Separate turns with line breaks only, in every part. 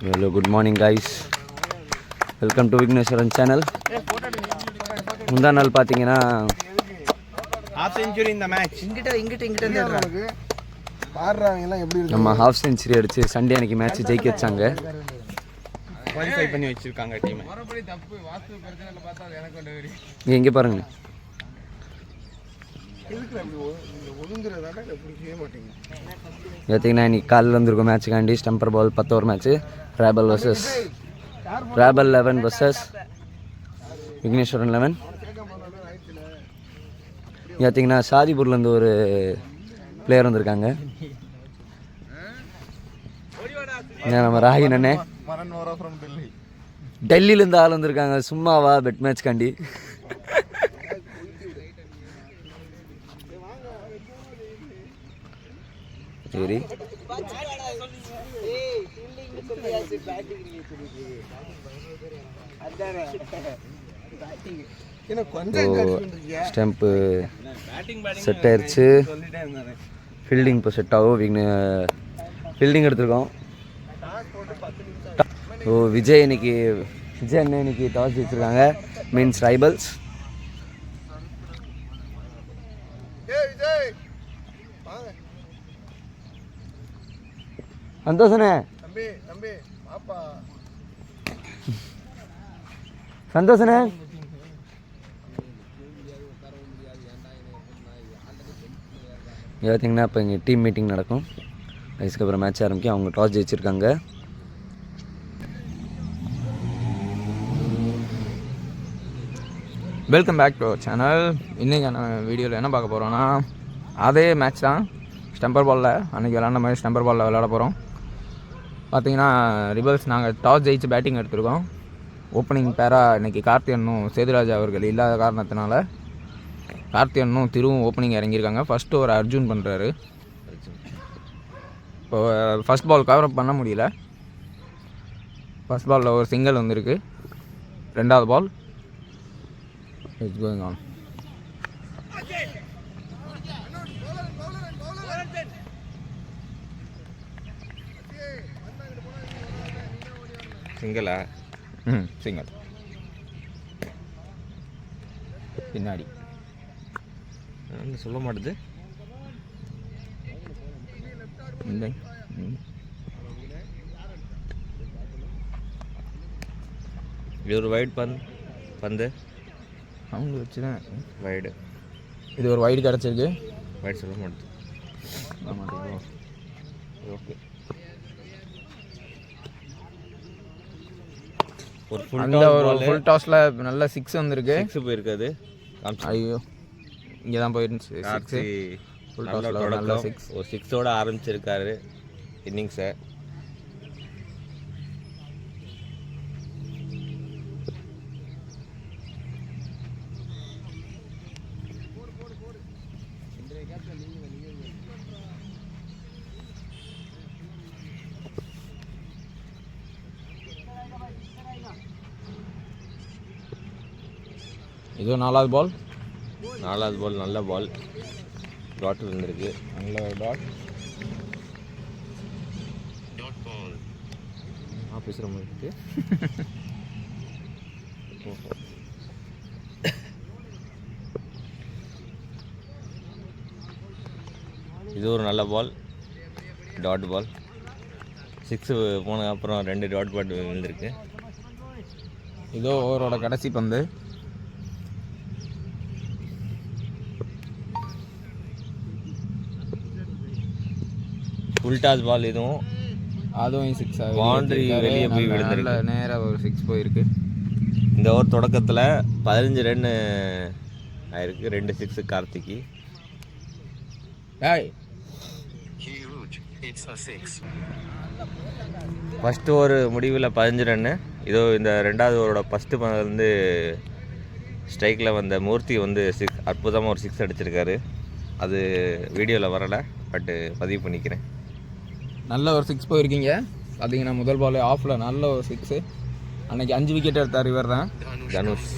Hello, good morning guys. Welcome to Vigneshwaran channel. முந்தா நாள் பார்த்தீங்கன்னா
half century இந்த மேட்ச்
இங்கிட்ட பாடுறாங்கலாம் எப்படி இருக்கு?
நம்ம ஹாஃப் செஞ்சுரி அடிச்சு சண்டே அன்னைக்கு மேட்ச் ஜெயிக்க வச்சாங்க.
குவாலிஃபை பண்ணி வச்சிருக்காங்க டீம்.
இங்கே பாருங்க, பார்த்தீங்கன்னா இன்னைக்கு காலையில் வந்திருக்கோம் மேட்சுக்காண்டி. ஸ்டம்பர் பால் 10 ஓவர் மேட்ச்சு. ரேபல் 11 வர்சஸ் விக்னேஸ்வரன் 11. பார்த்தீங்கன்னா ஷாதிபூர்லேருந்து ஒரு பிளேயர் வந்திருக்காங்க. நம்ம ராகின் அண்ணே டெல்லியிலேருந்து ஆள் வந்திருக்காங்க. சும்மாவா பெட் மேட்ச் காண்டி. சரி, ஸ்டெம்ப்பு செட் ஆயிடுச்சு. ஃபீல்டிங் இப்போ செட் ஆகும். ஃபீல்டிங் எடுத்திருக்கோம். விஜய் அண்ணன் இன்னைக்கு டாஸ் வச்சுருக்காங்க. மீன்ஸ் ரைபல்ஸ். சந்தோஷனே, சந்தோஷனே, பார்த்தீங்கன்னா இப்போ இங்கே டீம் மீட்டிங் நடக்கும். அதுக்கப்புறம் மேட்ச் ஆரம்பிக்கும். அவங்க டாஸ் ஜெயிச்சிருக்காங்க.
Welcome back to our channel. இன்றைக்கான வீடியோவில் என்ன பார்க்க போகிறோன்னா, அதே மேட்ச் தான். ஸ்டம்பர் பாலில் அன்றைக்கி விளாண்ட மாதிரி ஸ்டம்பர் பாலில் விளாட போகிறோம். பார்த்தீங்கன்னா ரிபல்ஸ் நாங்கள் டாஸ் ஜெயிச்சு பேட்டிங் எடுத்திருக்கோம். ஓப்பனிங் பேராக இன்றைக்கி கார்த்தியனும் சேதுராஜ் அவர்கள் இல்லாத காரணத்தினால கார்த்தியனும் திருவும் ஓப்பனிங் இறங்கியிருக்காங்க. ஃபஸ்ட்டு ஒரு அர்ஜுன் பண்ணுறாரு. இப்போ ஃபஸ்ட் பால் கவரப் பண்ண முடியல. ஃபஸ்ட் பாலில் ஒரு சிங்கிள் வந்திருக்கு. ரெண்டாவது பால் இட்ஸ் கோயிங் ஆன்.
சிங்கிளா?
சிங்கிள் பின்னாடி
சொல்ல மாட்டுது. இது ஒரு வைட் பந்து
அவங்க வச்சு தான்
வைடு.
இது ஒரு வைடு கிடச்சிருக்கு.
வைட் சொல்ல மாட்டுது.
ஓகே,
ஒரு
அந்த ஒரு ஃபுல் டாஸில் நல்ல 6 வந்திருக்கு.
6 போயிருக்காது.
ஐயோ, இங்கே தான் போயிருந்துச்சு 6. ஃபுல் டாஸில் நல்ல 6.
ஒரு 6ஓட ஆரம்பிச்சிருக்காரு இன்னிங்ஸை.
இது நாலாவது பால்.
நல்ல பால். டாட் வந்துருக்கு.
நல்ல டாட்.
ஆஃபீஸ் ரூம் இருக்குது. இது ஒரு நல்ல பால். டாட் பால். 6 போன அப்புறம் 2 டாட் பால் வந்துருக்கு.
இதோ ஓவரோட கடைசி பந்து.
Full toss ball. இதுவும்
அதுவும் 6
பவுண்டரி வெளியே போய் விழுந்துருக்கு.
நேராக ஒரு 6 போயிருக்கு.
இந்த ஓவர் தொடக்கத்தில் 15 ரன் ஆயிருக்கு. 2 6 கார்த்திக்கு. ஃபஸ்ட்டு ஓவர் முடிவில் 15 ரன்னு. இதோ இந்த ரெண்டாவது ஓவரோட ஃபஸ்ட்டு வந்து ஸ்ட்ரைக்கில் வந்த மூர்த்தி வந்து அற்புதமாக ஒரு 6 அடிச்சிருக்காரு. அது வீடியோவில் வரலை, பட்டு பதிவு பண்ணிக்கிறேன்.
நல்ல ஒரு 6 போயிருக்கீங்க. பார்த்தீங்கன்னா முதல் பால் ஆஃபில் நல்ல ஒரு 6. அன்றைக்கி 5 விக்கெட் எடுத்தார் இவர் தான்,
தனுஷ்.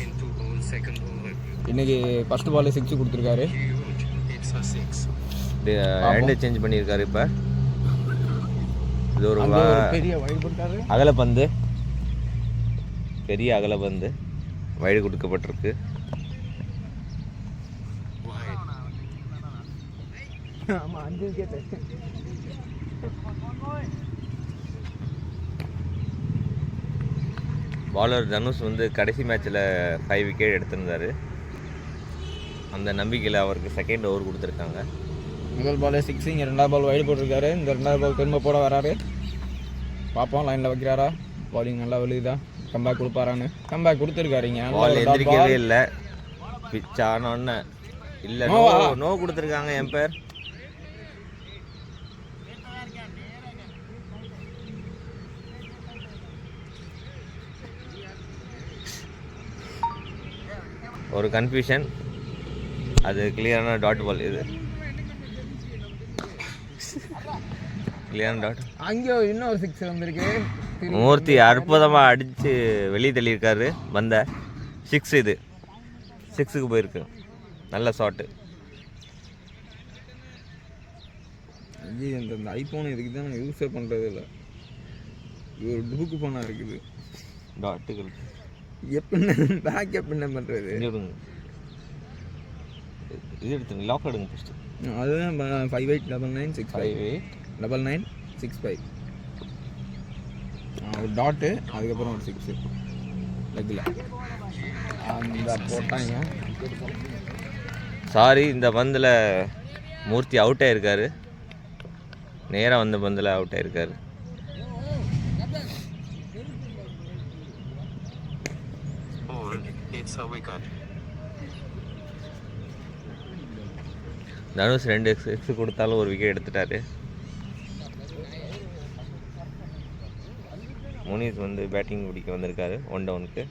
இன்றைக்கி ஃபஸ்ட்டு பால் 6 கொடுத்துருக்காரு.
ஹேண்டு சேஞ்ச் பண்ணியிருக்காரு. இப்போ இது ஒரு
பெரிய வைடு போட்டாரு.
அகலப்பந்து, பெரிய அகலப்பந்து வைடு கொடுக்கப்பட்டிருக்கு.
ஆமாம் 5 விக்கெட்டு.
பாலர் தனுஷ் வந்து கடைசி மேட்ச்சில் 5 விக்கெட் எடுத்திருந்தார். அந்த நம்பிக்கையில் அவருக்கு செகண்ட் ஓவர் கொடுத்துருக்காங்க.
முதல் பாலே சிக்ஸிங், 2வது பால் வைடு போட்டிருக்காரு. இந்த 2வது பால் திரும்ப போட வராரு. பார்ப்போம் லைனில் வைக்கிறாரா, பாலிங் நல்லா விழுகுதா, கம்பேக் கொடுப்பாரான்னு. கம்பேக் கொடுத்துருக்காருங்க.
பால் எந்திரிக்கவே இல்லை, பிச் ஆனோன்னு இல்லை, நோ கொடுத்துருக்காங்க. என் பேர் ஒரு கன்ஃபியூஷன், அது கிளியரான டாட் பால். இது கிளியரான டாட்.
அங்கே இன்னொரு 6 வந்திருக்கு.
மூர்த்தி அற்புதமாக அடித்து வெளியே தள்ளியிருக்காரு. வந்த 6, இது 6க்கு போயிருக்கு. நல்ல ஷாட்டு.
இந்த ஐஃபோன் இதுக்கு தான் நான் யூஸே பண்ணுறது இல்லை. இது ஒரு டூக்கு ஃபோனாக இருக்குது.
டாட்டுகள்
எப்படின்னு பேக் எப்படின்னு பண்ணுறது?
இது எடுத்துங்க, லாக் எடுங்க ஃபஸ்ட்டு.
அதுதான் 589965 9965. ஒரு டாட்டு, அதுக்கப்புறம் ஒரு 6 லெக்கில் அந்த போட்டாங்க.
சாரி, இந்த பந்தில் மூர்த்தி அவுட் ஆகிருக்காரு. நேராக வந்த பந்தில் அவுட் ஆகிருக்காரு. தனுஷ் 2 சிக்ஸ் கொடுத்தாலும் ஒரு விக்கெட் எடுத்துட்டாரு. முனிஸ் வந்து பேட்டிங் பிடிக்க வந்திருக்காரு 1 டவுனுக்கு.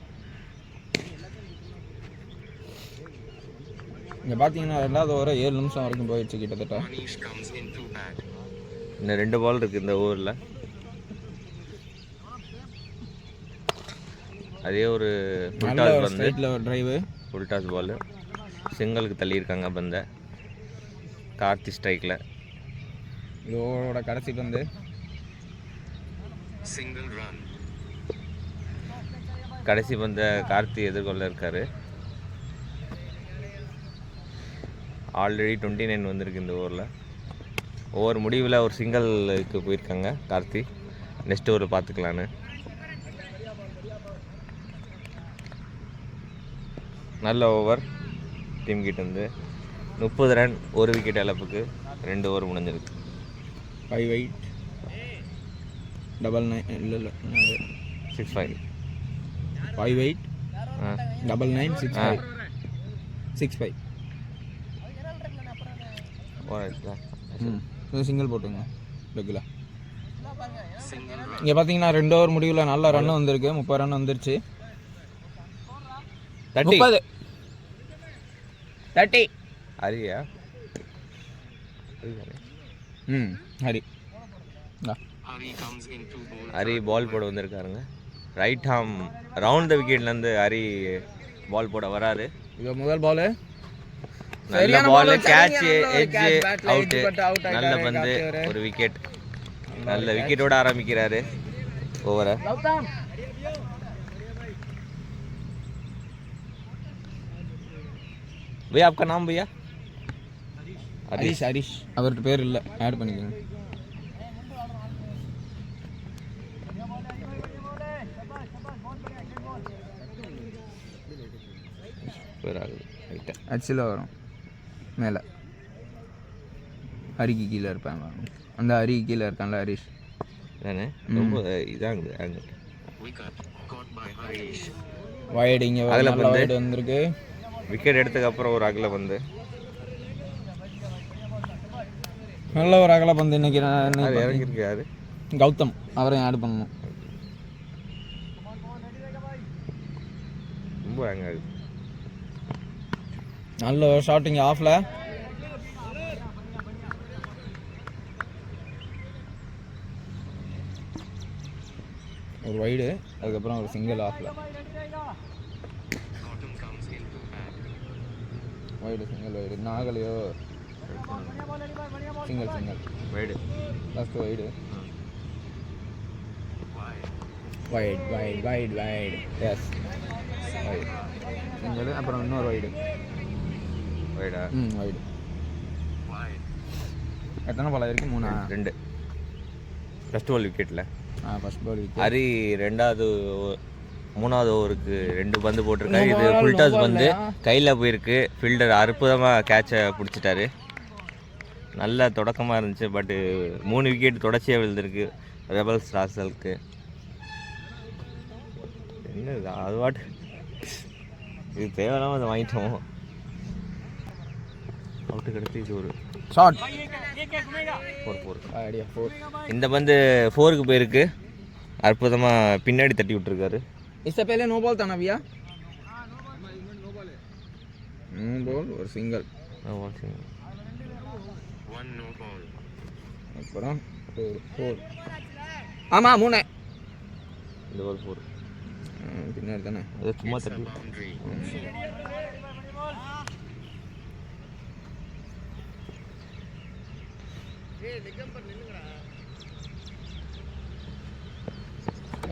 இங்கே பார்த்தீங்கன்னா 2வது ஓவர் 7 நிமிஷம் வரைக்கும் போயிடுச்சு கிட்டத்தட்ட.
இன்னும் 2 பால் இருக்குது இந்த ஓவரில். அதே ஒரு ஃபுல் டாஸ் வந்து
டிரைவு,
ஃபுல் டாஸ் பால் சிங்கிளுக்கு தள்ளியிருக்காங்க பந்தை. கார்த்தி ஸ்ட்ரைக்கில்.
இது ஓவரோட கடைசி பந்து.
Single run. கடைசி பந்தை கார்த்தி எதிர்கொள்ள இருக்காரு. ஆல்ரெடி 29 வந்திருக்கு இந்த ஓவரில். ஓவர் முடிவில் ஒரு சிங்கிளுக்கு போயிருக்காங்க கார்த்தி. Next over பார்த்துக்கலான்னு. நல்ல ஓவர் டீம் கிட்ட இருந்து. 30 ரன், 1 விக்கெட் இழப்புக்கு 2 ஓவர் முடிஞ்சிருக்கு.
58 99 இல்லை
65
58 99 65 சிங்கிள் போட்டுங்க லெக்கில். இங்கே பார்த்தீங்கன்னா 2 ஓவர் முடிவில் நல்ல ரன் வந்திருக்கு. 30 ரன் வந்துருச்சு. 30
ஹரியா?
ஹரி
ஹரி பால் போட வந்திருக்காருங்க. ரைட் ஹார்ம் ரவுண்ட் த விக்கெட்லேருந்து ஹரி பால் போட வராரு.
இது முதல் பால்,
நல்ல பால், கேட்ச், எட்ஜ், அவுட்டு. நல்ல பந்து, ஒரு விக்கெட். நல்ல விக்கெட்டோட ஆரம்பிக்கிறாரு ஓவரை. भैया आपका नाम भैया?
ஹரிஷ். ஹரிஷ் அவர்கிட்ட பேர் இல்லை, ஆட் பண்ணிக்கோங்க. ஆக்சுவலாக வரும் மேலே ஹரிக்கு கீழே இருப்பாங்க. அந்த ஹரிக்கு கீழே இருக்கான்ல ஹரிஷ்
தானே. ரொம்ப இதாகுது அங்கே
வயடு. இங்கே வயடு வந்திருக்கு.
விக்கெட் எடுத்ததுக்கப்புறம் ஒரு அகல பந்து,
நல்ல ஒரு அகல பந்து. இன்னைக்கு
இறங்கியிருக்கு யாரு?
கௌதம், அவரையும் ஆட் பண்ணணும்.
ரொம்ப ஹேங் ஆகுது.
நல்ல ஒரு ஷாட் இங்கே ஆஃபில். ஒரு வைடு, அதுக்கப்புறம் ஒரு சிங்கிள் ஆஃபில். வைடு சிங்கிள் வைடு நாகலையோ single wide last wide. Wide yes wide single அப்புறம் இன்னொரு வைடு
வைடா
வைடு எத்தனை பால் இருக்கு 3
2 ஃபர்ஸ்ட் பால் விக்கெட்டில்
ஃபர்ஸ்ட் பால் விக்கெட்
ஹரி மூணாவது ஓவருக்கு 2 பந்து போட்டிருக்காரு. இது ஃபுல் டாஸ் பந்து கையில் போயிருக்கு. ஃபீல்டர் அற்புதமாக கேட்சை பிடிச்சிட்டாரு. நல்ல தொடக்கமாக இருந்துச்சு. பட்டு 3 விக்கெட் தொடர்ச்சியாக விழுந்திருக்கு ரெபல்ஸ் ராசலுக்கு. என்ன அது பாட்டு இது தேவையில்லாமல் அதை வாங்கிட்டோம். அவுட்டு கிடச்சி இது ஒரு
ஷார்ட்
4 இந்த பந்து 4க்கு போயிருக்கு. அற்புதமாக பின்னாடி தட்டி விட்டுருக்காரு.
इससे पहले नो बॉल था ना भैया नो बॉल और सिंगल அப்புறம் 4 ஆமாம் 3
இந்த பால் 4
பின்னாடி தானே
அது சும்மா தட்டி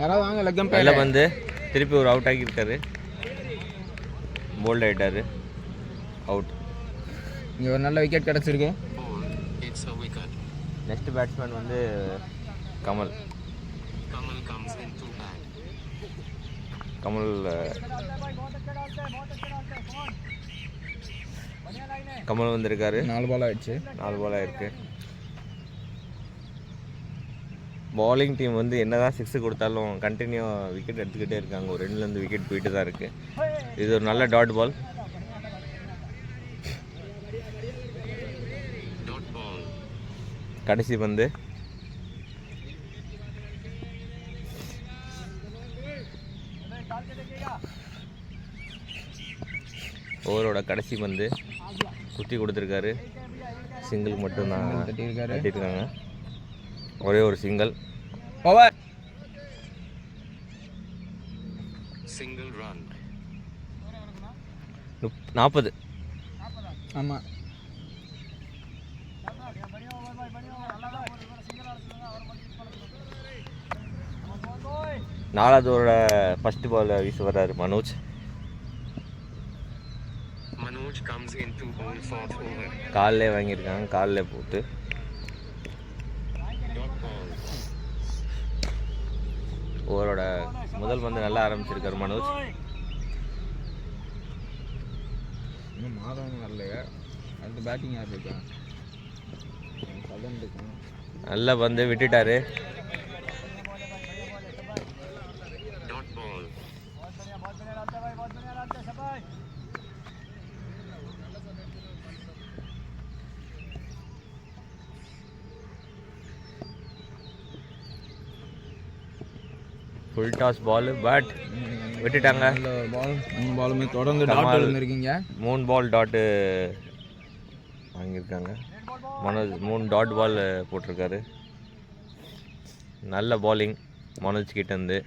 யாராவது வாங்க லெக்கம்
வெளில வந்து திருப்பி ஒரு அவுட் ஆகியிருக்காரு. போல்ட் ஆகிட்டார். அவுட்.
இங்கே ஒரு நல்ல விக்கெட் கிடச்சிருக்கு.
நெக்ஸ்ட் பேட்ஸ்மேன் வந்து கமல். கமல் வந்திருக்காரு.
4 பால் ஆயிடுச்சு.
4 பால் ஆயிருக்கு. பாலிங் டீம் வந்து என்னதான் 6 கொடுத்தாலும் கண்டினியூ விக்கெட் எடுத்துக்கிட்டே இருக்காங்க. ஒரு 2லேருந்து விக்கெட் போயிட்டு தான் இருக்குது. இது ஒரு நல்ல டாட் பால். கடைசி பந்து ஓவரோட கடைசி பந்து குத்தி கொடுத்துருக்காரு. சிங்கிள் மட்டும்தான் தட்டியிருக்காங்க. ஒரே ஒரு சிங்கிள்.
ஓவர்.
Single run 40.
ஆமாம்.
நாலாவதோட ஃபர்ஸ்ட் பால் வீச வர்றாரு மனோஜ். காலிலே வாங்கியிருக்காங்க. காலில் போட்டு ஓவரோட முதல் பந்து நல்லா ஆரம்பிச்சிருக்காரு மனோஜ்.
இன்னும் மாதம் வரலையா? அடுத்து பேட்டிங் யார் இருக்கா?
நல்ல பந்து விட்டுட்டாரு. ஃபுல் டாஸ் பால் பட் விட்டுட்டாங்க.
பால் 3 பாலுமே தொடர்ந்து டாட் விழுந்திருக்கீங்க.
3 பால் டாட்டு வாங்கியிருக்காங்க. மனோஜ் 3 டாட் பால் போட்டிருக்காரு. நல்ல பாலிங் மனோஜ் கிட்டேருந்து.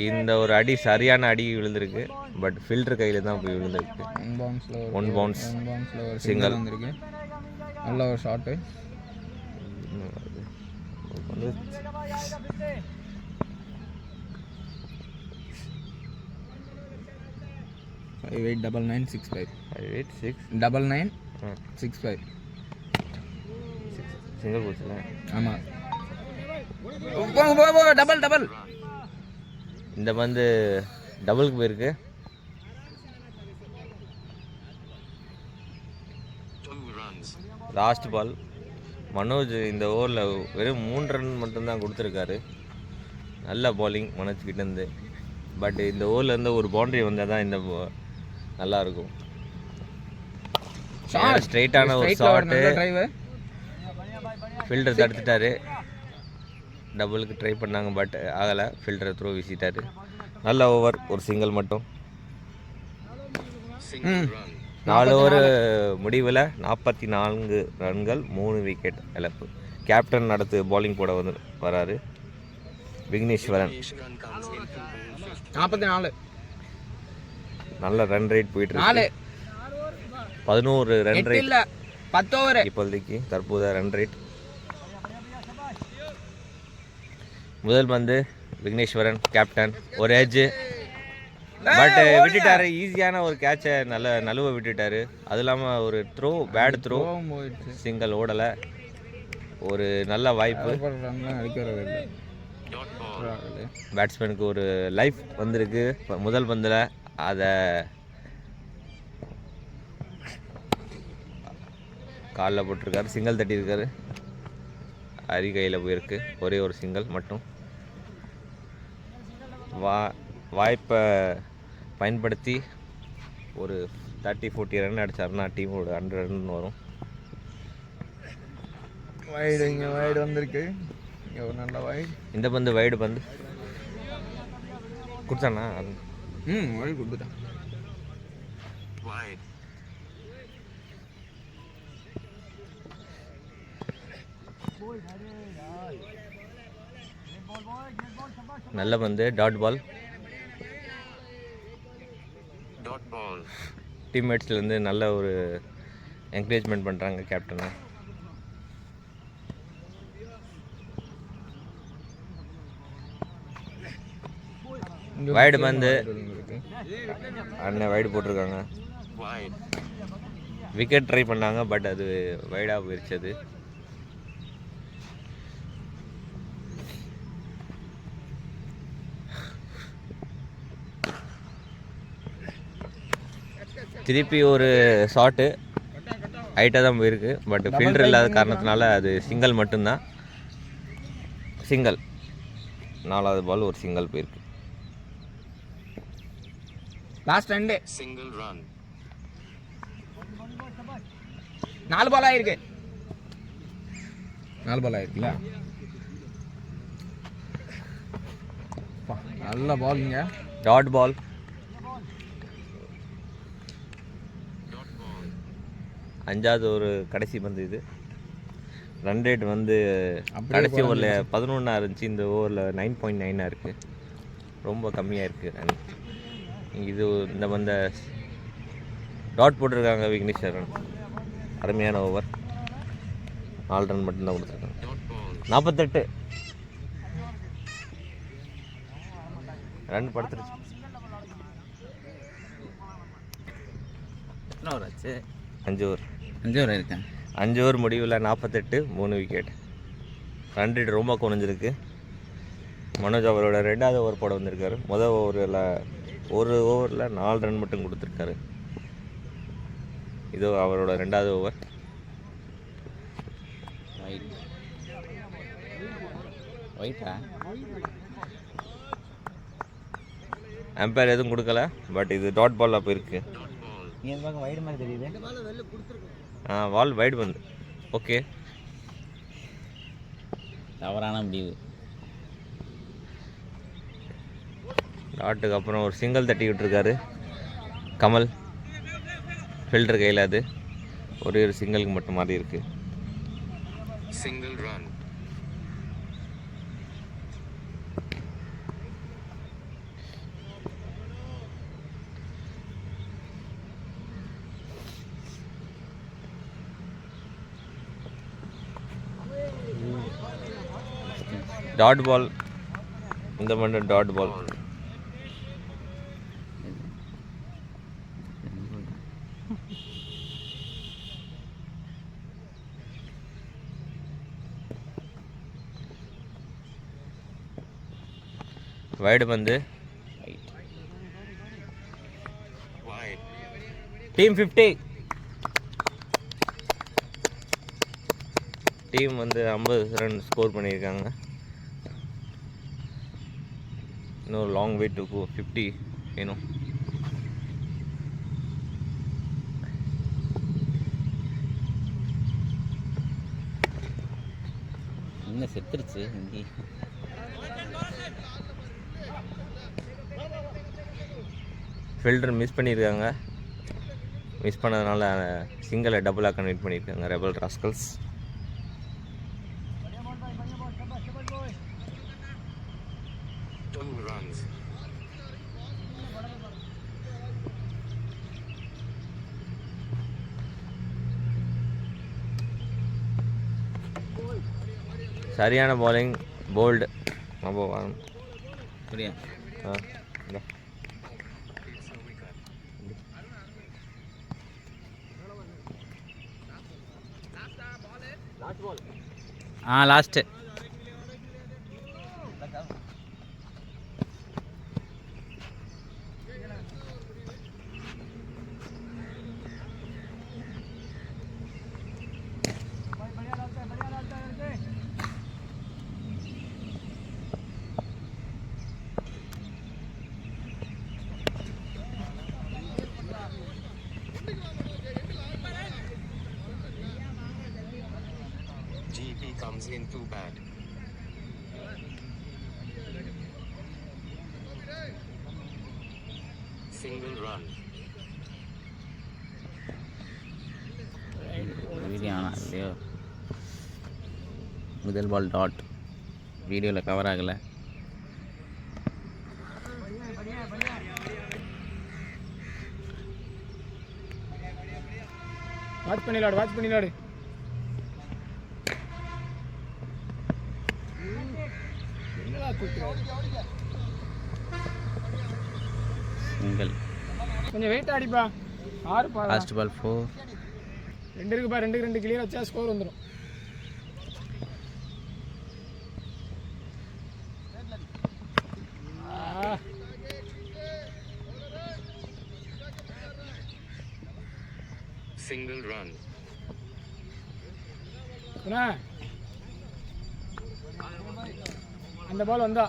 இந்த ஒரு அடி சரியான அடி விழுந்திருக்கு. பட் ஃபில்டர் கையில் தான் போய் விழுந்திருக்கு. 1 பவுன்ஸ் சிங்கிள்
வந்திருக்கு. நல்ல ஒரு ஷாட்டு. 589965 586965
சிங்கிள் போச்சுல.
ஆமாம். டபுள்
இந்த பந்து டபுளுக்கு போயிருக்கு. Last ball. மனோஜ் இந்த ஓவரில் வெறும் 3 ரன் மட்டும்தான் கொடுத்துருக்காரு. நல்ல பாலிங் மனோஜ் கிட்டேருந்து. பட் இந்த ஓவர்லேருந்து ஒரு பவுண்டரி வந்தால் தான் இந்த நல்லாயிருக்கும். ஸ்ட்ரைட்டான ஒரு ஷாட்டு. ஃபீல்டர் தடுத்துட்டாரு. டபுளுக்கு ட்ரை பண்ணாங்க பட் ஆகலை. ஃபீல்டரை த்ரோ வீசிட்டாரு. நல்ல ஓவர். ஒரு சிங்கிள் மட்டும். 4 ஓவர் முடிவில் 44 ரன்கள் 3 விக்கெட் இழப்பு. கேப்டன் அடுத்து பாலிங் போட வராரு விக்னேஸ்வரன்.
44.
நல்ல ரன் ரேட் போயிட்டு இருக்கு. 11 ரன் ரேட்
10 ஓவர்
இப்போதைக்கு தற்போதைய ரன் ரேட். முதல் பந்து விக்னேஸ்வரன் கேப்டன் ஒரு ஏஜ் பட் விட்டுட்டாரு. ஈஸியான ஒரு கேட்சை நழுவ விட்டுட்டாரு. அது இல்லாமல் ஒரு பேட் த்ரோ சிங்கிள் ஓடலை. ஒரு நல்ல வாய்ப்பு. பேட்ஸ்மேனுக்கு ஒரு லைஃப் வந்திருக்கு முதல் பந்தில். அதை காலில் போட்டிருக்காரு. சிங்கிள் தட்டியிருக்காரு. ஹரி கையில் போயிருக்கு. ஒரே ஒரு சிங்கிள் மட்டும். வாய்ப்பை பயன்படுத்தி ஒரு 30-40 ரன் அடித்தாருன்னா டீமோட 100 ரன் வரும்.
வைடு இங்கே வைடு வந்திருக்கு. இங்கே ஒரு நல்ல வைடு.
இந்த பந்து வைடு பந்து கொடுத்தானா? அது
வைடு கொடுத்துட்டான்.
நல்ல பந்து டாட் பால். டீம்மேட்ஸ்லேருந்து நல்ல ஒரு என்கரேஜ்மெண்ட் பண்ணுறாங்க கேப்டனை. வைடு பந்து அண்ணன் வைடு போட்டிருக்காங்க. விக்கெட் ட்ரை பண்ணாங்க பட் அது வைடாக போயிடுச்சு. அது திருப்பி ஒரு ஷாட்டு ஹைட்டாக தான் போயிருக்கு. பட் ஃபீல்டர் இல்லாத காரணத்தினால அது சிங்கிள் மட்டும்தான். சிங்கிள் 4வது பால் ஒரு சிங்கிள் போயிருக்கு.
Last 2 single run. 4 பால் ஆயிருக்கு. 4 பால் ஆயிருக்குல்ல. நல்ல பால்ங்க.
Dot ball. அஞ்சாவது ஒரு கடைசி பந்து இது. ரன் ரேட் வந்து கடைசி ஓவரில் 11 இருந்துச்சு. இந்த ஓவரில் 9.9 இருக்குது. ரொம்ப கம்மியாக இருக்குது ரன். இது இந்த பந்த டாட் போட்டிருக்காங்க விக்னேஸ்வரன். அருமையான ஓவர். 4 ரன் மட்டும்தான் கொடுத்துருக்காங்க. 48 ரன் படுத்துருச்சு.
என்ன ஓவர் ஆச்சு?
5 ஓவர்.
5 ஓவர் இருக்கேன்.
5 ஓவர் முடிவில் 48 3 விக்கெட். ரன் ரேட் ரொம்ப குறைஞ்சிருக்கு. மனோஜ் அவரோட 2வது ஓவர் போட வந்திருக்காரு. முதல் ஒரு ஓவரில் 4 ரன் மட்டும் கொடுத்துருக்காரு. இதோ அவரோட 2வது ஓவர். அம்பையர் எதுவும் கொடுக்கல. பட் இது டாட் பாலில் போயிருக்கு.
வைடு மாதிரி தெரியுது.
வால் வைடு வந்து ஓகே.
தவறான முடிவு.
டாட்டுக்கு அப்புறம் ஒரு சிங்கிள் தட்டி விட்டுருக்காரு கமல். ஃபீல்டர் கையில் அது ஒரே ஒரு சிங்கிளுக்கு மட்டும் மாறி இருக்கு. Single run. Dot ball. இந்த மட்டும் டாட் பால். வைடு பந்து. டீம் 50. டீம் வந்து 50 ரன் ஸ்கோர் பண்ணியிருக்காங்க. இன்னும் லாங் வே டு கோ. 50 வேணும்.
இன்னும் செத்துருச்சு.
ஃபீல்டர் மிஸ் பண்ணியிருக்காங்க. மிஸ் பண்ணதுனால சிங்கிளை டபுளாக கன்வெர்ட் பண்ணியிருக்காங்க ரெபல் ராஸ்கல்ஸ். சரியான bowling, bold. நம்ம வாங்க
அப்படியா?
ஆ இந்தா.
Last
GP comes in too bad. Single run.
Video ஆனால் இல்லையோ? முதல் பால் டாட் வீடியோவில் கவர் ஆகலை.
வாட்ச் பண்ணிடாடு.
சிங்கிள்.
கொஞ்சம் வெயிட் அடிப்பா. 6 பா.
Last ball 4.
2 இருக்குப்பா. 2க்கு 2 கிளியர் வச்சா ஸ்கோர் வந்துடும்.
Single run.
அந்த பால் வந்தா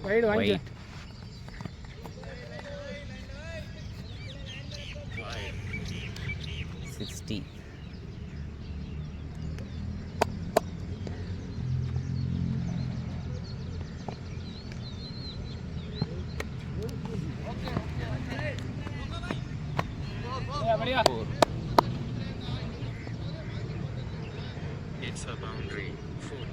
வைடு வாங்கி
60.
It's a boundary. 4.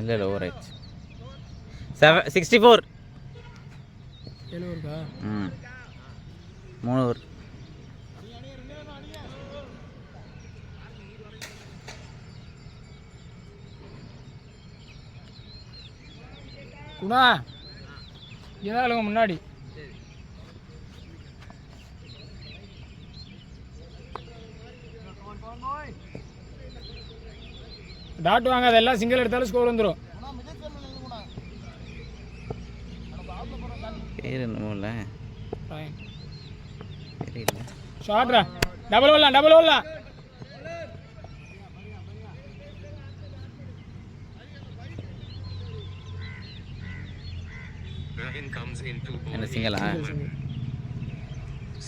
இல்லை ஓவர் ஆயிடுச்சு. 64.
7 இருக்கா?
3 ஓவர்.
குணா இதான் முன்னாடி டாட் வாங்க. அதெல்லாம் சிங்கிள் எடுத்தாலும் ஸ்கோர் வந்துடும்.
பேர் என்னமோ இல்லை. தெரியல.
ஷார்ட்ரா. டபுள் ஓடலாம்.
Ryan comes in to bowl.
என்ன சிங்கிளா?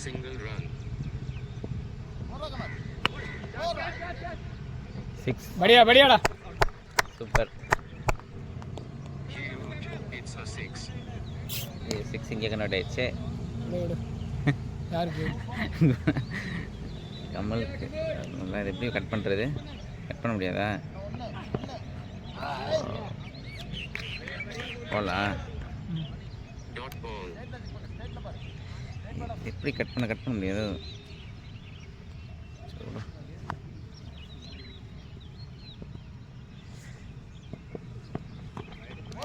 Single run.
6.
படியாடா.
சூப்பர்.
Huge. It's a 6.
6 இங்கே கன்வெர்ட் ஆயிடுச்சு.
யாருக்கு?
கமலுக்கு. நல்லா இது எப்படி கட் பண்ணுறது? கட் பண்ண முடியாதா? போலா
Dot ball.
எப்படி கட் பண்ண முடியாது.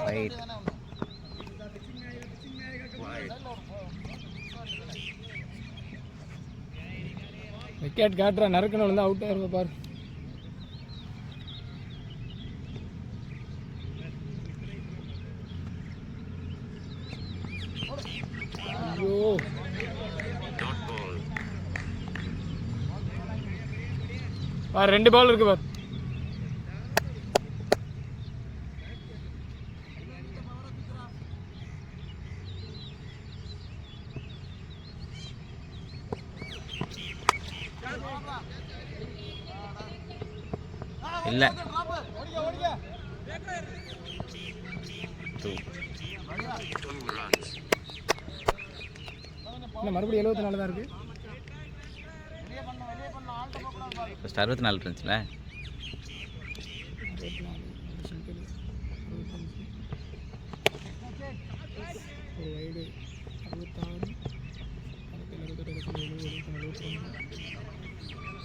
ரைட்.
விக்கெட் காட்டுற நறுக்கணும் வந்து அவுட் ஆயிருப்ப பாரு. ஐயோ பாரு 2 பால் இருக்கு பாரு.
இல்லை
இல்லை மறுபடியும் 74 தான் இருக்கு.
ஃபஸ்ட் 64 இருந்துச்சுல.
வைடு 66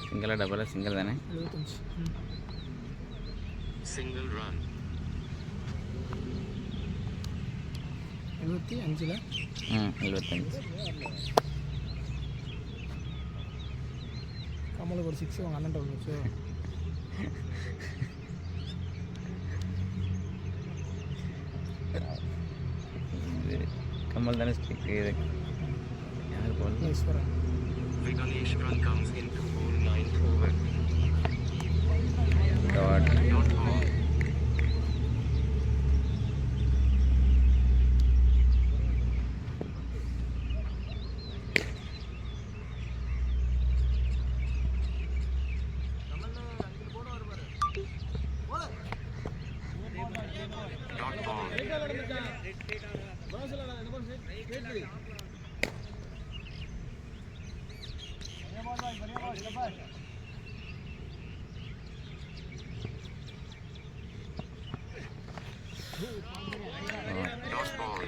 சிங்கிளா டபுளா? சிங்கிள் தானே?
75.
Single run.
75ல
75.
கமலுக்கு ஒரு 6 உங்கள் அண்ணன் வந்துச்சு.
கமல் தானே ஸ்டிக் இது யார் போல்
Eswaran.
Vignesh run comes into ball 9 over.
Dot
Dot ball. Dot ball. Dot ball. Dot ball.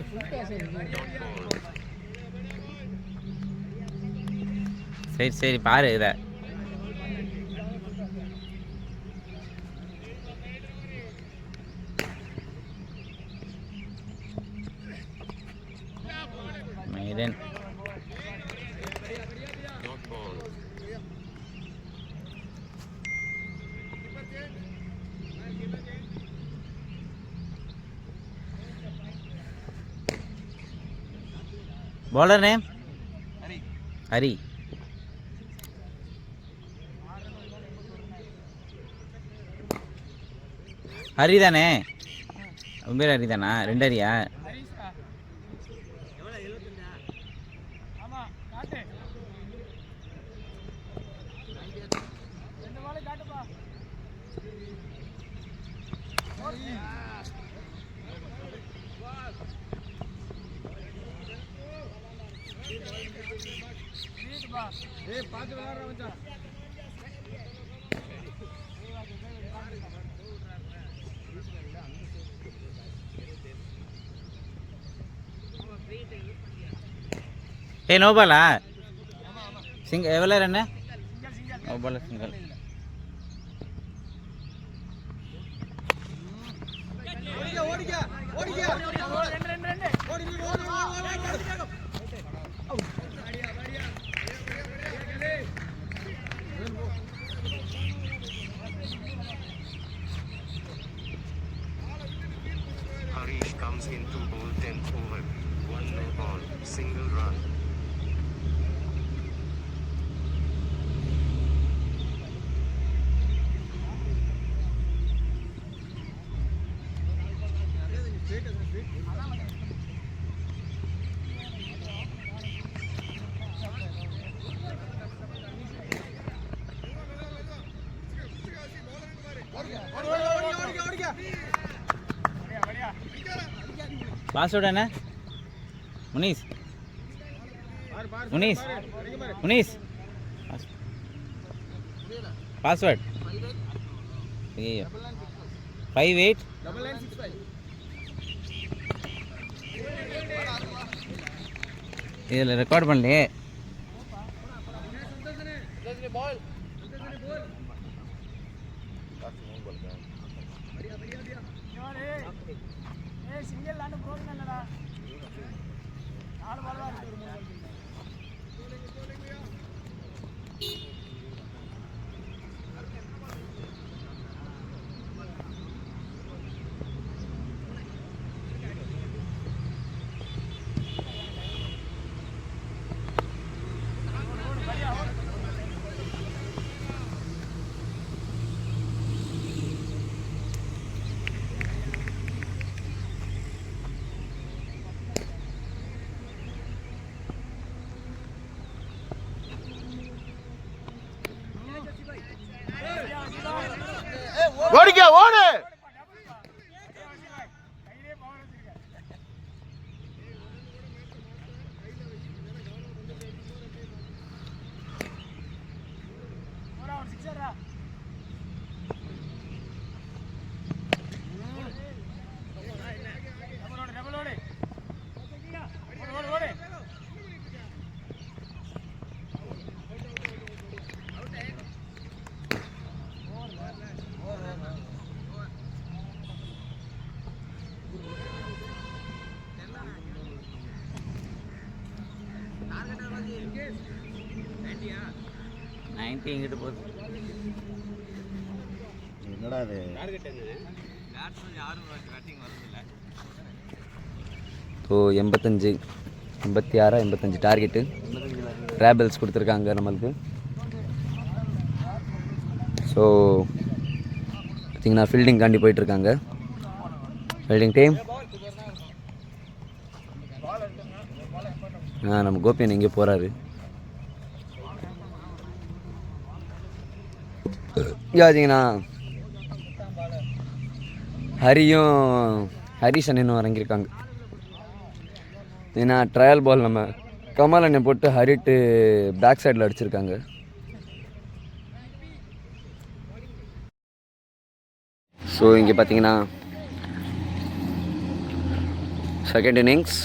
Full கேஸ்
சரி சரி பாரு இதை. மைதன்
Dot ball.
bowler name Hari. Hari தானே? உன் பேர் ஹரி தானா? 2 ஹரியா?
ஆமாம் காட்டு 2 பால் காட்டுப்பா. பார்த்து விளாட்ற மச்சான்.
ஏய் நோ பாலா? எவ்வளோ run? No ball single.
Harish comes into ball 10th over. 1 no ball. Single run.
Password என்ன? முனீஸ் முனீஸ் முனீஸ் பாஸ்வேர்ட் ஐயோ 58 இதில் ரெக்கார்ட் பண்ணலையே.
சிங்கிள் லாண்டு போகணும் இல்லடா. 4 பால் தான் இருக்கு.
ஓடிக்க ஓடு.
இங்கிட்டு போகுது.
என்னடா இது?
ஸோ 85 86 85 டார்கெட்டு ரேபல்ஸ் கொடுத்துருக்காங்க நம்மளுக்கு. ஸோ பார்த்தீங்கன்னா ஃபீல்டிங் காண்டி போயிட்டுருக்காங்க. ஃபீல்டிங் டீம் நம்ம கோபியன் எங்கே போகிறாரு? பார்த்தீங்கன்னா ஹரிஷ் அண்ணனும் இறங்கியிருக்காங்க. ஏன்னா ட்ரையல் பால் நம்ம கமல் அண்ணன் போட்டு ஹரிட்டு பேக் சைடில் அடிச்சிருக்காங்க. ஸோ இங்கே பார்த்தீங்கன்னா செகண்ட் இன்னிங்ஸ்.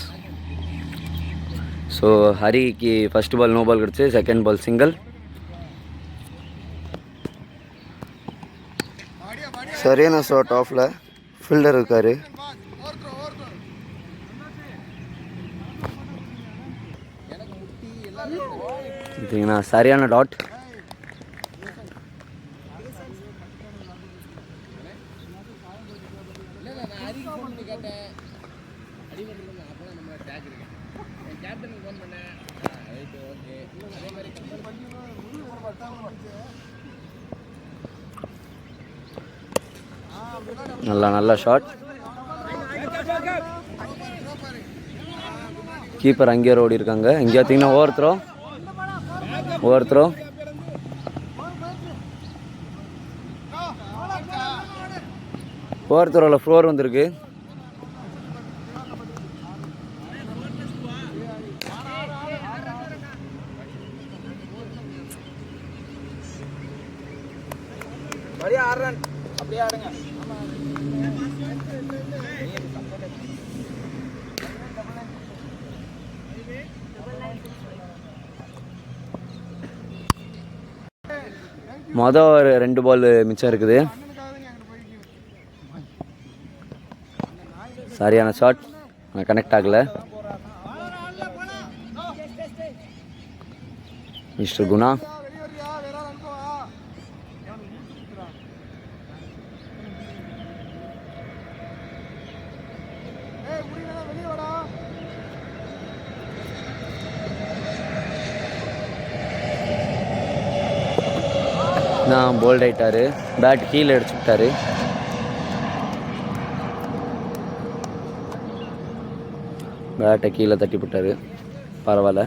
ஸோ ஹரிக்கு ஃபஸ்ட் பால் நோ பால் கிடச்சி, செகண்ட் பால் சிங்கிள். சரியான ஷாட் ஆஃபில் ஃபீல்டர் இருக்கார். பார்த்தீங்கன்னா சரியான டாட். நல்ல ஷாட். கீப்பர் அங்கேயே ஓடி இருக்காங்க. இங்கே பார்த்தீங்கன்னா ஓவர் த்ரோ ஓவர் த்ரோவில் ஃப்ளோர் வந்திருக்கு.
அப்படியே ஆடுங்க.
மொதல் ஒரு 2 பால் மிச்சம் இருக்குது. சரியான ஷாட், ஆனால் கனெக்ட் ஆகலை. மிஸ்டர் குணா தான் போல்ட் ஆகிட்டார். பேட் கீழே அடிச்சுட்டாரு. பேட்டை கீழே தட்டி விட்டார். பரவாயில்ல,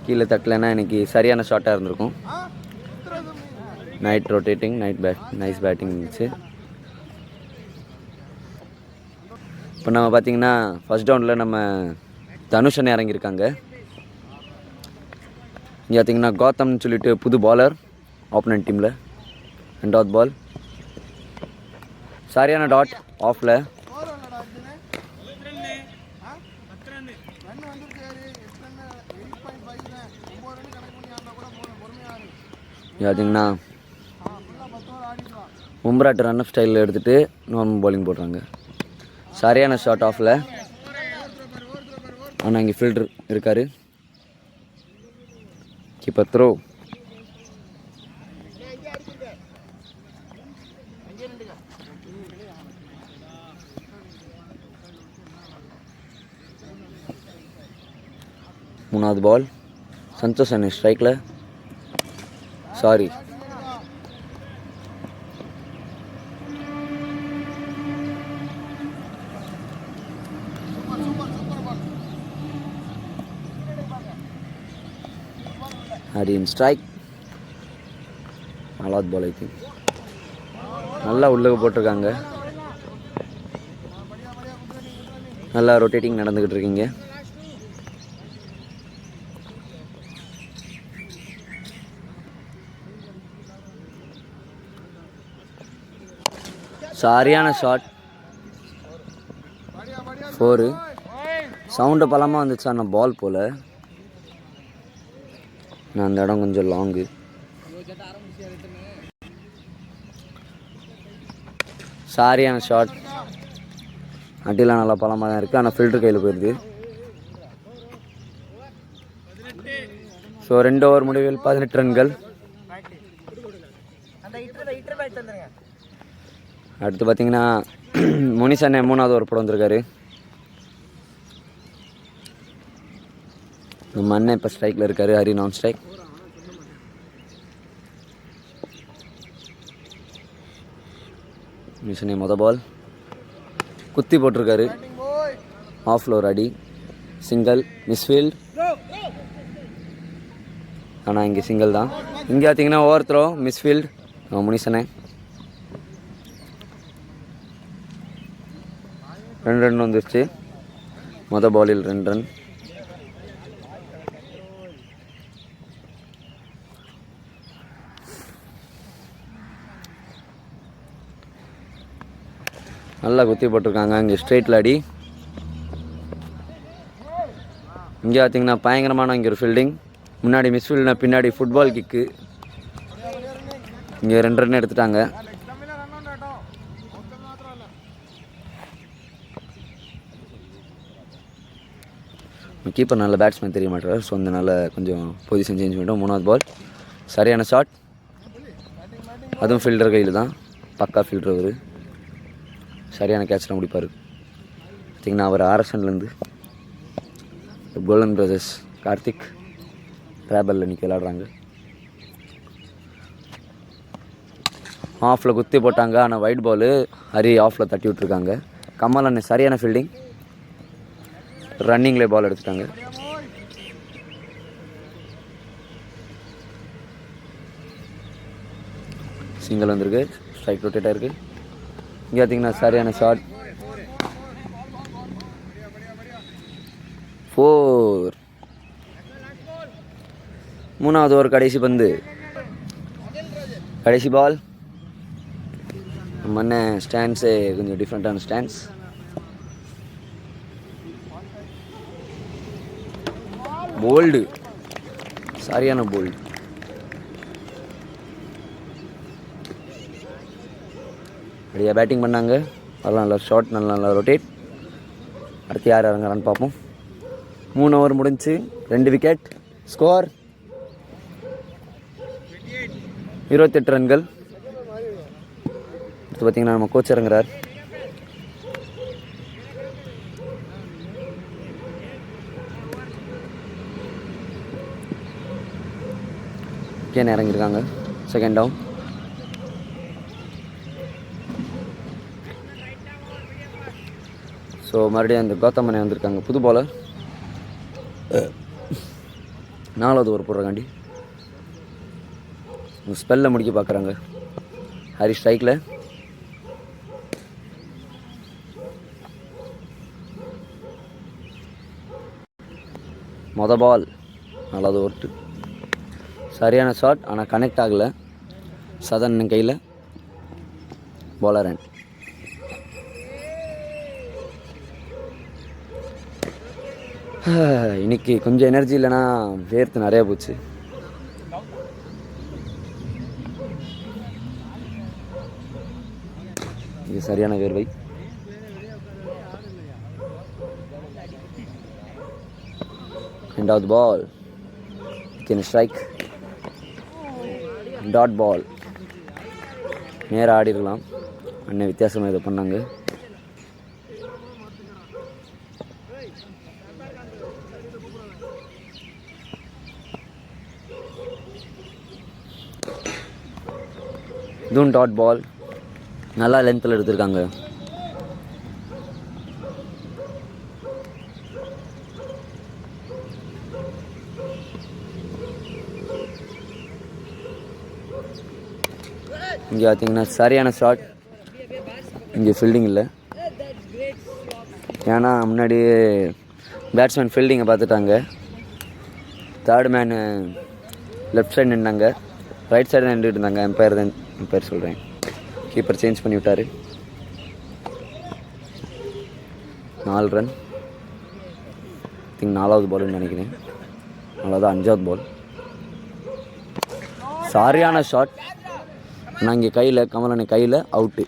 கீழே தட்டலைன்னா இன்னைக்கு சரியான ஷாட்டாக இருந்திருக்கும். நைட் ரொட்டேட்டிங், நைஸ் பேட்டிங் இருந்துச்சு. இப்போ நம்ம பார்த்தீங்கன்னா ஃபர்ஸ்ட் ரவுண்டில் நம்ம தனுஷன் இறங்கியிருக்காங்க. இங்கே பார்த்தீங்கன்னா கௌதம்னு சொல்லிட்டு புது பாலர் ஆப்போனன்ட் டீமில். 2வது பால் சரியான டாட் ஆஃபில். பார்த்தீங்கன்னா உம்ராட்டு ரன் அப் ஸ்டைலில் எடுத்துகிட்டு நார்மல் பாலிங் போடுறாங்க. சரியான ஷாட் ஆஃபில், ஆனால் இங்கே ஃபீல்டர் இருக்கார். Keeper throw. மூணாவது பால் சந்தோஷ் அண்ணன் ஸ்ட்ரைக்கில். Sorry, Harin strike. 4வது பால் ஐ திங்க். நல்லா உள்ளே போட்டிருக்காங்க. நல்லா ரொட்டேட்டிங் நடந்துக்கிட்டு இருக்கீங்க. சரியான ஷாட். 4. சவுண்டு பலமாக வந்துச்சு. ஆனால் பால் போல். நான் அந்த இடம் கொஞ்சம் லாங்கு. சரியான ஷாட். அடிலாம் நல்லா பலமாக தான் இருக்குது. ஆனால் ஃபில்டர் கையில் போயிடுது. ஸோ 2 ஓவர் முடிவில் 18 ரன்கள். அடுத்து பார்த்தீங்கன்னா முனிஷ் அண்ணன் 3வது ஓவர் போட வந்திருக்காரு. நம்ம அண்ணன் இப்போ ஸ்ட்ரைக்கில் இருக்காரு. ஹரி நான் ஸ்ட்ரைக். முனிஷ் அண்ணன் மொதல் பால் குத்தி போட்டிருக்காரு. ஆஃப்ல ஒரு அடி. சிங்கிள். மிஸ்ஃபீல்ட். ஆனால் இங்கே சிங்கிள் தான். இங்கே பார்த்தீங்கன்னா ஓவர் த்ரோ. மிஸ்ஃபீல்ட். முனிஷ் அண்ணன் 2 ரன் வந்துருச்சு. மொதல் பாலில் 2 ரன். நல்லா குத்தி போட்டிருக்காங்க. இங்கே ஸ்ட்ரெயிட்டில் அடி. இங்கே பார்த்தீங்கன்னா பயங்கரமான இங்கே ஒரு ஃபீல்டிங். முன்னாடி மிஸ்ஃபீல்ட்னா பின்னாடி ஃபுட்பால் கிக்கு. இங்கே 2 ரன் எடுத்துட்டாங்க. கீப்பர் நல்ல பேட்ஸ்மேன் தெரிய மாட்டார். ஸோ அதனால கொஞ்சம் பொசிஷன் சேஞ்ச் பண்ணிட்டோம். 3வது பால் சரியான ஷாட். அதுவும் ஃபீல்டர் கையில் தான். பக்கா ஃபீல்டர் அவர். சரியான கேட்ச்லாம் முடிப்பார். பார்த்திங்கன்னா அவர் ஆர்எஸ்என்லேருந்து கோல்டன் பிரதர்ஸ் கார்த்திக் ட்ராபலில் நிற்க விளாடுறாங்க. ஆஃபில் குத்தி போட்டாங்க. ஆனால் ஒயிட் பாலு. ஹரி ஆஃபில் தட்டி விட்ருக்காங்க. கமல் அண்ணன் சரியான ஃபீல்டிங். ரன்னிங்லேயே பால் எடுத்துட்டாங்க. சிங்கிள் வந்திருக்கு. ஸ்ட்ரைக் ரொட்டேட் ஆகிருக்கு. இங்கே பார்த்தீங்கன்னா சரியான ஷாட். 4. 3வது ஓவர் கடைசி பந்து. கடைசி பால். நம்ம அண்ணன் ஸ்டாண்ட்ஸே கொஞ்சம் டிஃப்ரெண்ட்டான ஸ்டாண்ட்ஸ். போல்டு. சரியான போல்டு. அப்படியே பேட்டிங் பண்ணாங்க. அதெல்லாம் நல்லா ஷாட். நல்லா ரொட்டேட். அடுத்து யார் இறங்குறான்னு பார்ப்போம். 3 ஓவர் முடிஞ்சு 2 விக்கெட். ஸ்கோர் 28 ரன்கள். அடுத்து பார்த்தீங்கன்னா நம்ம கோச் இறங்குறார். கேன் இறங்கியிருக்காங்க. Second down. ஸோ மறுபடியும் அந்த கௌதம் அண்ணன் வந்திருக்காங்க. புது பாலர். 4வது ஓவர் போடுறக்காண்டி ஸ்பெல்ல முடிக்க பார்க்குறாங்க. ஹரி ஸ்ட்ரைக்கில். மொதல் பால். 4வது ஓவர். சரியான ஷாட். ஆனால் கனெக்ட் ஆகலை. சதன் கையில். பாலர் ரன். இன்னைக்கு கொஞ்சம் எனர்ஜி இல்லைன்னா வேர்த்து நிறையா போச்சு. இது சரியான வேர்வை. ரெண்டாவது பால். ஸ்ட்ரைக். Dot ball. நேராக ஆடிருக்கலாம். அண்ணன் வித்தியாசமாக இதை பண்ணாங்க. இதுவும் டாட் பால். நல்லா லென்த்தில் எடுத்திருக்காங்க. இங்கே பார்த்தீங்கன்னா சரியான ஷாட். இங்கே ஃபீல்டிங் இல்லை, ஏன்னா முன்னாடியே பேட்ஸ்மேன் ஃபீல்டிங்கை பார்த்துட்டாங்க. தேர்ட் மேனு லெஃப்ட் சைடு நின்றாங்க, ரைட் சைடு நின்றுட்டு இருந்தாங்க. எம்பையர் சொல்கிறேன், கீப்பர் சேஞ்ச் பண்ணி விட்டார். 4 ரன். திங்க் 4வது பால்னு நினைக்கிறேன். 4வது 5வது பால். சரியான ஷாட், ஆனால் இங்கே கையில் கமலனை கையில் அவுட்டு.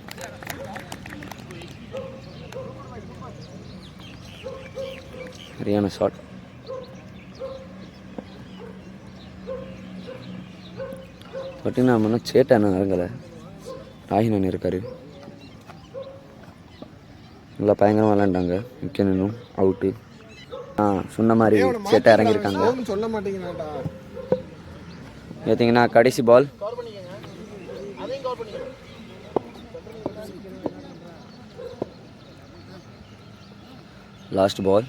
சரியான ஷாட். பார்த்தீங்கன்னா நம்ம இன்னும் சேட்டை என்ன இறங்கலை, ராகினன் இருக்கார். நல்லா பயங்கரமாக விளாண்டாங்க. விக்கெனும் அவுட்டு. சொன்ன மாதிரி சேட்டை இறங்கியிருக்காங்க.
சொல்ல மாட்டேங்கிறாடா.
பார்த்தீங்கன்னா கடைசி பால். Last ball.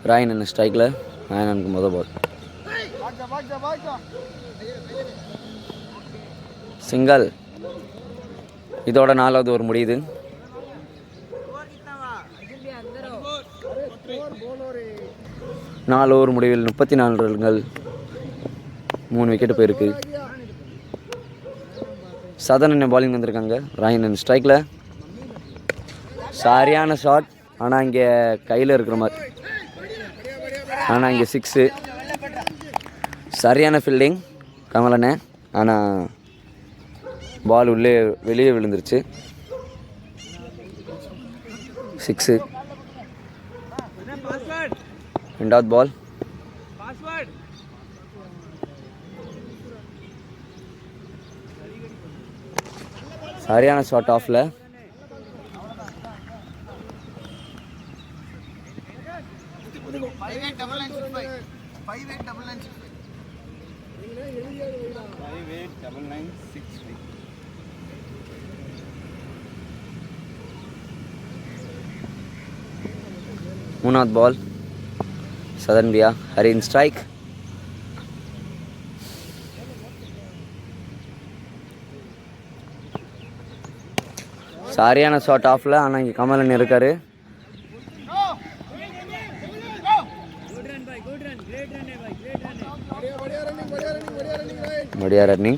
ராயனன் ஸ்ட்ரைக்கில். ராயனனுக்கு மொதல் பால் சிங்கல். இதோட 4வது ஓவர் முடியுது. நாலு ஓவர் முடிவில் 34 ரன்கள், 3 விக்கெட்டு போயிருக்கு. சதன் பாலிங் வந்திருக்காங்க. ராயனன் ஸ்ட்ரைக்கில். சரியான ஷாட், ஆனால் இங்கே கையில் இருக்கிற மாதிரி, ஆனால் இங்கே 6. சரியான ஃபீல்டிங் கமலனே, ஆனால் பால் வெளியே விழுந்துருச்சு. 6. 2வது பால். சரியான ஷாட் ஆஃப்ல. மூணாவது பால். சதன் பியா ஹரின் ஸ்ட்ரைக். சரியான ஷாட் ஆஃப்ல, ஆனால் இங்கே கமலன் இருக்காரு. बढ़िया रनिंग.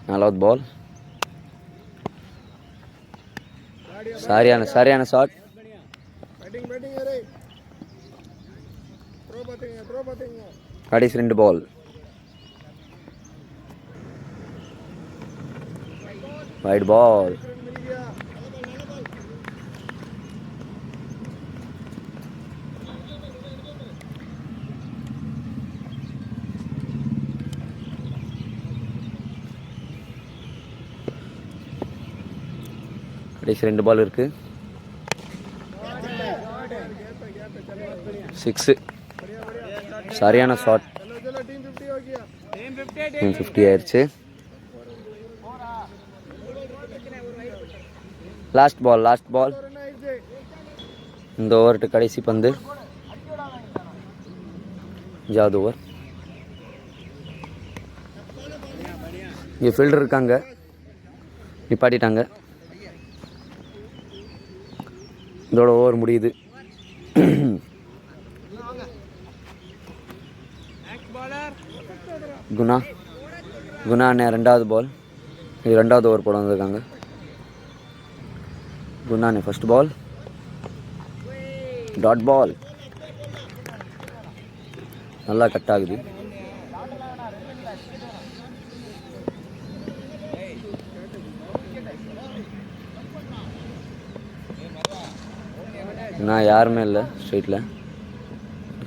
நாலாவது பால். சரியான ஷாட். கடைசி 2 பால். வைட் பால். கடைசி 2 பால் இருக்கு. 6. சரியான ஷாட். 50 ஆயிடுச்சு. Last ball. இந்த ஓவர்ட்டு கடைசி பந்து. 5வது ஓவர். இங்கே ஃபீல்டர் இருக்காங்க, நிப்பாட்டிட்டாங்க. இதோட ஓவர் முடியுது. குணா அண்ணே 2வது பால். இது 2வது ஓவர் போட வந்திருக்காங்க. குணானே ஃபர்ஸ்ட் பால். Dot ball. நல்லா கட் ஆகுது. நான் யாருமே இல்லை ஸ்ட்ரைட்டில்.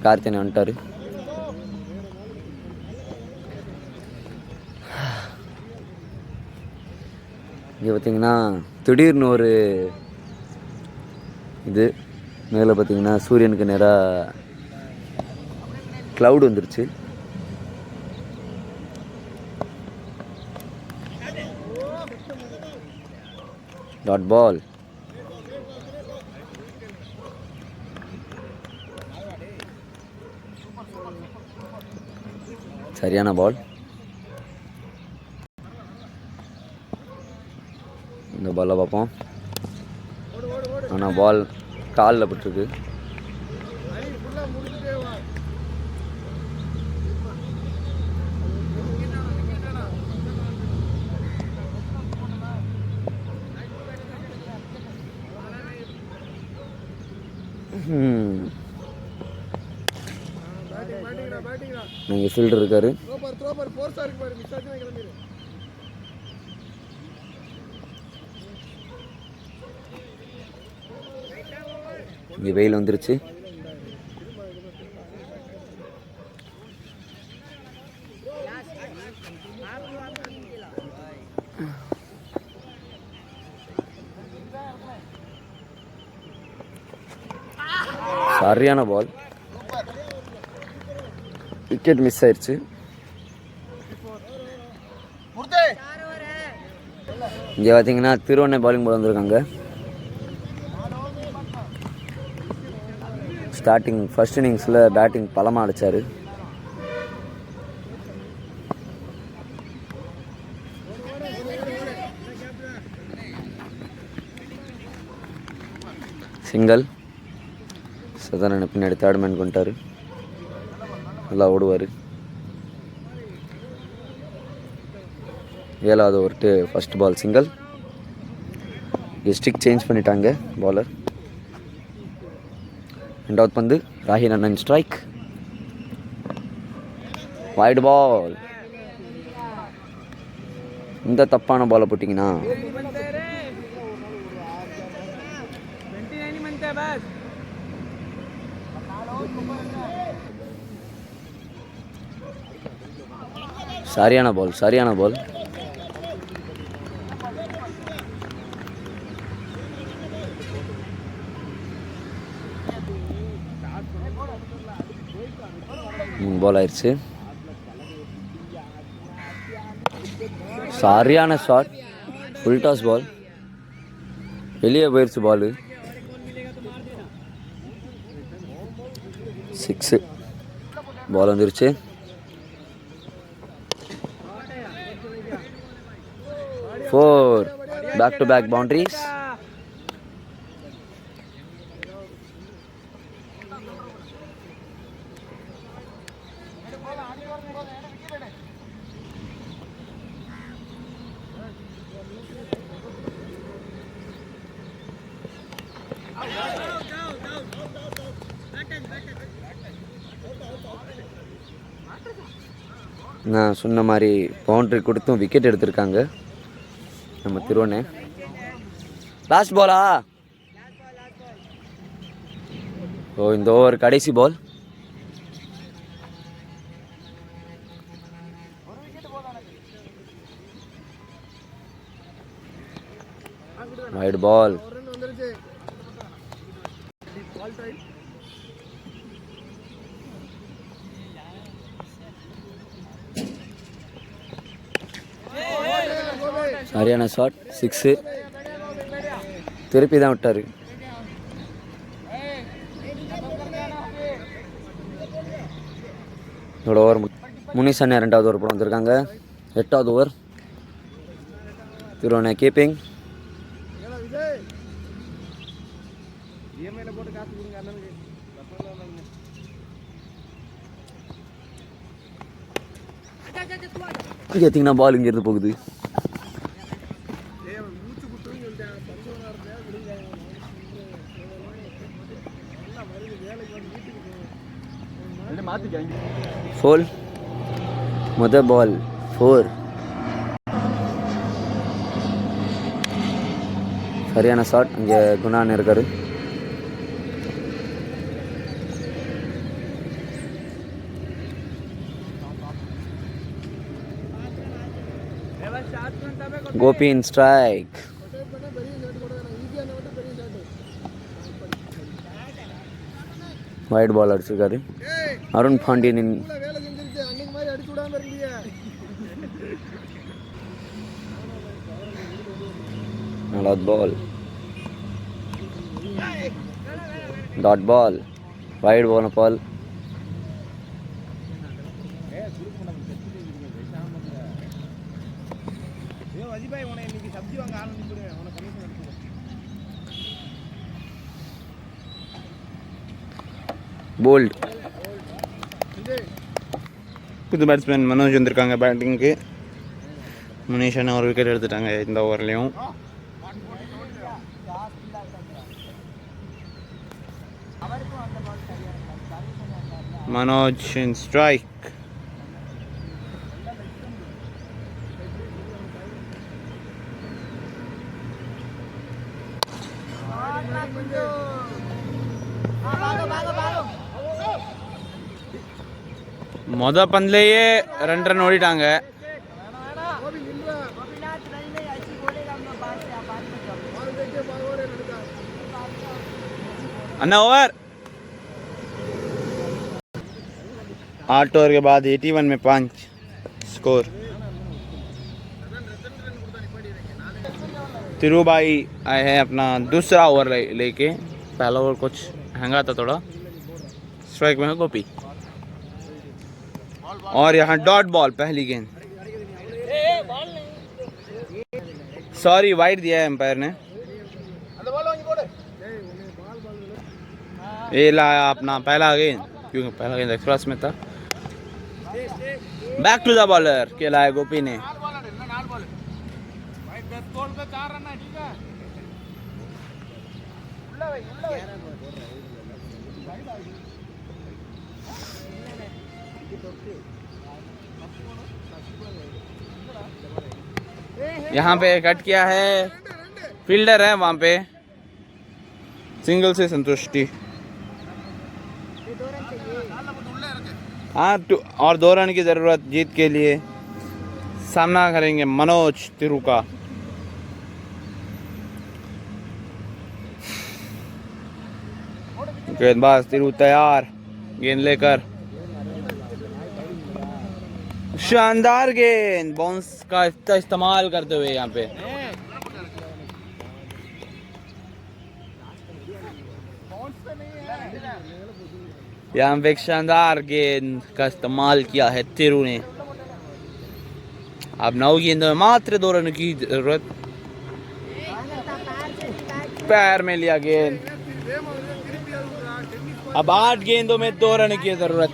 கார்த்தியனை வந்துட்டார். இங்கே பார்த்தீங்கன்னா திடீர்னு ஒரு இது மேலே பார்த்தீங்கன்னா சூரியனுக்கு நேராக க்ளவுட் வந்துருச்சு. Dot ball. சரியான பால். இந்த பாலை பார்ப்போம். ஆனால் பால் காலில் பட்டிருக்கு. இங்கே ஃபீல்டர் இருக்காரு. இங்கே வெயில் வந்துருச்சு. சரியான பால். விக்கெட் மிஸ் ஆயிடுச்சு. இங்கே பார்த்தீங்கன்னா திருவண்ணை பாலிங் போல் வந்திருக்காங்க. ஸ்டார்டிங் ஃபர்ஸ்ட் இன்னிங்ஸில் பேட்டிங் பலமாக அடித்தார். சிங்கிள். சதாரண பின்னாடி தேர்ட் மேன் கொண்டாரு. நல்லா ஓடுவார். 7வது ஓவர்ட்டு first ball single. Stick change பண்ணிட்டாங்க பாலர். 2வது பந்து ராஹில் அண்ணன் ஸ்ட்ரைக். வைட் பால். இந்த தப்பான பாலை போட்டிங்கன்னா சரியான பால். சரியான பால். பால் ஆயிடுச்சு. சரியான ஷாட். ஃபுல் டாஸ் பால். வெளியே போயிடுச்சு பால். 6. பால் வந்துருச்சு. 4 பேக் டு பேக் பவுண்டரிஸ். நான் சொன்ன மாதிரி பவுண்ட்ரி கொடுத்தும் விக்கெட் எடுத்திருக்காங்க நம்ம திருவண்ணை. லாஸ்ட் பாலா? ஓ, இந்த ஓவர் கடைசி பால். வைட் பால். சரியான ஷாட். 6. திருப்பி தான் விட்டார். இதோட ஓவர் முனிஷ் அண்ணா 2வது ஓவர் போட வந்திருக்காங்க. 8வது ஓவர். திருவண்ணை கீப்பிங். இங்கே பார்த்தீங்கன்னா பால் இங்கேருந்து போகுது. ஃபோல். முதல் பால் 4. சரியான ஷாட். இங்கே குணான்னு இருக்காரு. Gopi in strike. Wide ball அடிச்சிருக்காரு. அருண் பாண்டியனின் நாலாவது பால். Dot ball. வைடு போன பால். போல்ட்.
புது பேட்ஸ்மேன் மனோஜ் வந்திருக்காங்க பேட்டிங்க்கு. முனீஷன் ஒரு விக்கெட் எடுத்துட்டாங்க இந்த ஓவர்லேயும். Manoj in strike. பந்திலேயே 2 ரன் ஓடிட்டாங்க. अन्ना ओवर 8 ओवर के बाद 81 में 5 स्कोर. तिरू भाई आए हैं अपना दूसरा ओवर लेके. पहला ओवर कुछ हैंगा था थोड़ा. स्ट्राइक में है गोपी और यहाँ डॉट बॉल पहली गेंद. सॉरी वाइड दिया है एम्पायर ने. ये लाया अपना पहला गेंद क्योंकि पहला गेंद एक्सप्रेस में था. बैक टू द बॉलर के लाया गोपी ने. यहाँ पे कट किया है. फील्डर है वहाँ पे. सिंगल से संतुष्टि. हाँ और 2 रन की ज़रूरत जीत के लिए. सामना करेंगे मनोज तिरू का. गेंदबाज तिरू तैयार गेंद लेकर. शानदार गेंद बाउंस का इस्तेमाल करते हुए यहाँ पे. यहाँ पे एक शानदार गेंद का इस्तेमाल किया है तिरू ने. अब 9 गेंदों में मात्र 2 रन की जरूरत. पैर में लिया गेंद. अब 8 गेंदों में 2 रन की जरूरत.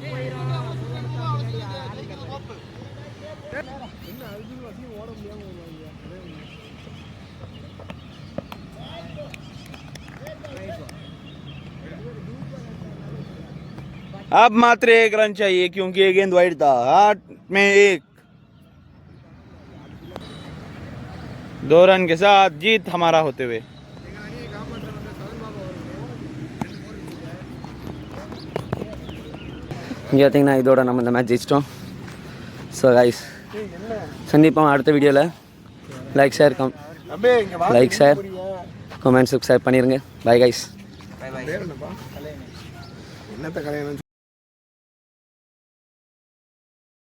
अब मात्र 1 रन चाहिए क्योंकि ये गेंद वाइड था. 8 में 1. 2 रन के साथ जीत हमारा होते हुए.
இங்கே பார்த்தீங்கன்னா இதோட நம்ம இந்த மேட்ச் ஜெயிச்சிட்டோம். ஸோ கைஸ் சந்திப்போம் அடுத்த வீடியோவில். லைக் ஷேர் கமெண்ட் சப்ஸ்கிரைப் பண்ணிடுங்க. Bye guys.